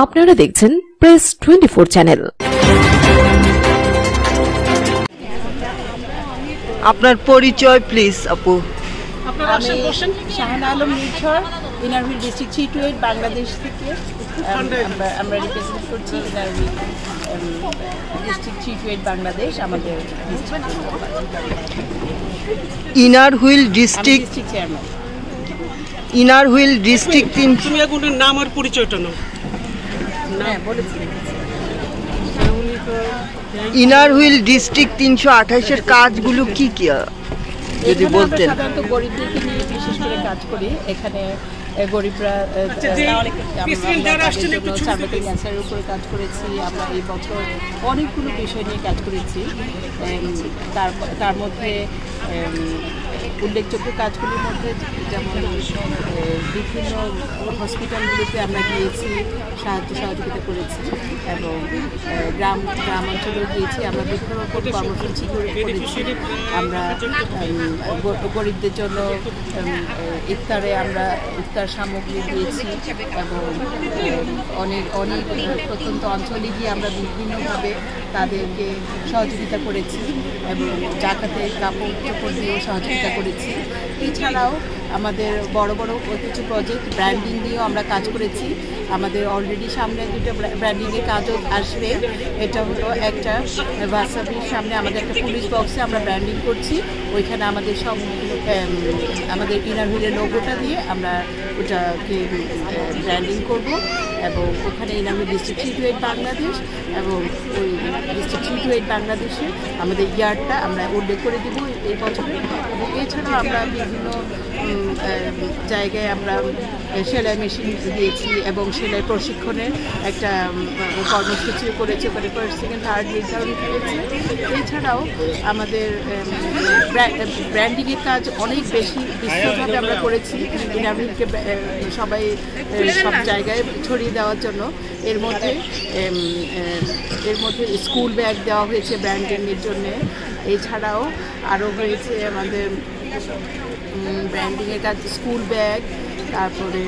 আপনারা দেখছেন press 24 channel. আপনার পরিচয় প্লিজ আপু। আমি শাহানা আলম নির্ঝর, ইনারভিল ডিস্ট্রিক্ট 328 বাংলাদেশ থেকে আমরা রিপ্রেজেন্ট করছি। ইনারভিল ডিস্ট্রিক্ট 328 বাংলাদেশ আমাদের inner wheel district chairman. Inner wheel district তুমি এগুলোর নাম আর পরিচয়টা নাও। হ্যাঁ বলেছি। ইনার হুইল ডিস্ট্রিক্ট 328 এর কাজগুলো কি কি যদি বলতেন। সাধারণত গরিবদেরকে নিয়ে বিশেষ করে কাজ করি। এখানে গরিবরা ক্যান্সারের উপরে কাজ করেছি। আমরা এই বছর অনেকগুলো বিষয় নিয়ে কাজ করেছি। তার মধ্যে উল্লেখযোগ্য কাজগুলির মধ্যে যেমন বিভিন্ন হসপিটালগুলোতে আমরা গিয়েছি, সহযোগিতা করেছি এবং গ্রামাঞ্চলেও গিয়েছি। আমরা বিভিন্ন রকম কর্মসূচি করেছি। আমরা গরিবদের জন্য ইফতার সামগ্রী দিয়েছি এবং অনেক প্রত্যন্ত অঞ্চলে গিয়ে আমরা বিভিন্নভাবে তাদেরকে সহযোগিতা করেছি এবং জাকাতের কাপড় দিয়েও সহযোগিতা করেছি। এছাড়াও আমাদের বড় কিছু প্রজেক্ট ব্র্যান্ডিং দিয়েও আমরা কাজ করেছি। আমাদের অলরেডি সামনে দুটো ব্র্যান্ডিংয়ের কাজও আসবে। এটা হলো একটা ওয়াসাবির সামনে আমাদের একটা পুলিশ বক্সে আমরা ব্র্যান্ডিং করছি। ওইখানে আমাদের সব আমাদের ইনার হুইলের লোগোটা দিয়ে আমরা ওটাকে ব্র্যান্ডিং করব এবং ওখানে ইনার হুইল ডিস্ট্রিক্ট 328 বাংলাদেশ এবং ওই ডিস্ট্রিক্ট 328 বাংলাদেশে আমাদের ইয়ারটা আমরা উল্লেখ করে দেবো এই বছরে। এবং এছাড়াও আমরা বিভিন্ন জায়গায় আমরা সেলাই মেশিন দিয়েছি এবং সেলাই প্রশিক্ষণের একটা কর্মসূচি করেছি। ওখানে ফার্স্ট সেকেন্ড থার্ড নির্ধারণ করেছি। এছাড়াও আমাদের ব্র্যান্ডিংয়ের কাজ অনেক বেশি বিস্তৃতভাবে আমরা করেছি। ইনারভিলকে সব জায়গায় ছড়িয়ে দেওয়ার জন্য এর মধ্যে স্কুল ব্যাগ দেওয়া হয়েছে ব্র্যান্ডিংয়ের জন্যে। এছাড়াও আরও হয়েছে আমাদের ব্র্যান্ডিংয়ের কাজ স্কুল ব্যাগ, তারপরে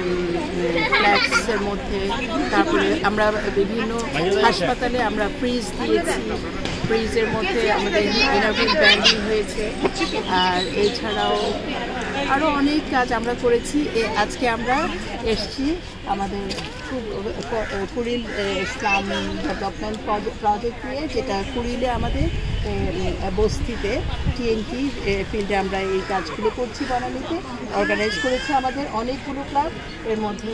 ফ্ল্যাক্সের মধ্যে, তারপরে আমরা বিভিন্ন হাসপাতালে আমরা ফ্রিজ দিয়েছি। ফ্রিজের মধ্যে আমাদের ইনারভিল ব্র্যান্ডিং হয়েছে। আর এছাড়াও আরও অনেক কাজ আমরা করেছি। আজকে আমরা এসছি আমাদের কুড়িল ইসলাম ডেভেলপমেন্ট প্রজেক্ট নিয়ে, যেটা কুড়িলে আমাদের বস্তিতে TNT ফিল্ডে আমরা এই কাজগুলো করছি। বনানীতে অর্গানাইজ করেছে আমাদের অনেকগুলো ক্লাব। এর মধ্যে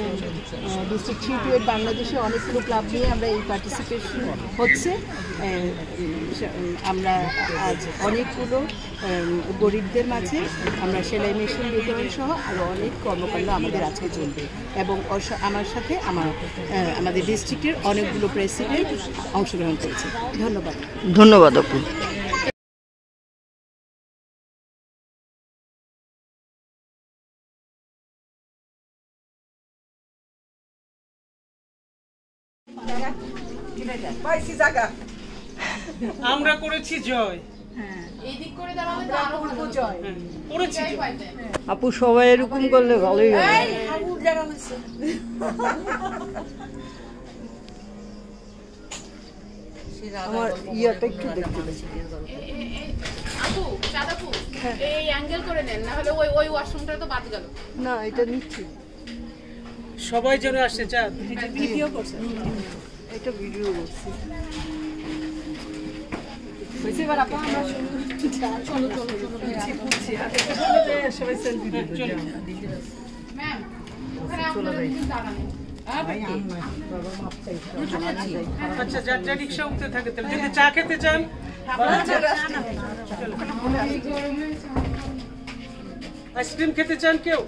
ডিস্ট্রিক্ট 328 বাংলাদেশে অনেকগুলো ক্লাব নিয়ে আমরা এই পার্টিসিপেশন হচ্ছে। আমরা আজ অনেকগুলো গরিবদের মাঝে আমরা সেলাই মেশিন বিতরণ সহ আরও অনেক কর্মকাণ্ড আমাদের আজকে চলবে এবং আমার সাথে আমাদের ডিস্ট্রিক্টের অনেকগুলো প্রেসিডেন্ট অংশগ্রহণ করেছে। ধন্যবাদ আপু। আমরা করেছি জয়। আপু সবাই এরকম করলে ভালোই হবে। আমার ইয়াটা একটু দেখতে এই অ্যাঙ্গেল করে নেন, না হলে ওই ওয়াশরুমটা তো বাদ গেল। না, এটা নিচ্ছি সবাই যেন আসে। চাঁদ ভিডিও করছে, এটা ভিডিও করছি। আচ্ছা, যার রিক্সা উঠতে থাকে যদি চা খেতে চান, আইসক্রিম খেতে চান কেউ?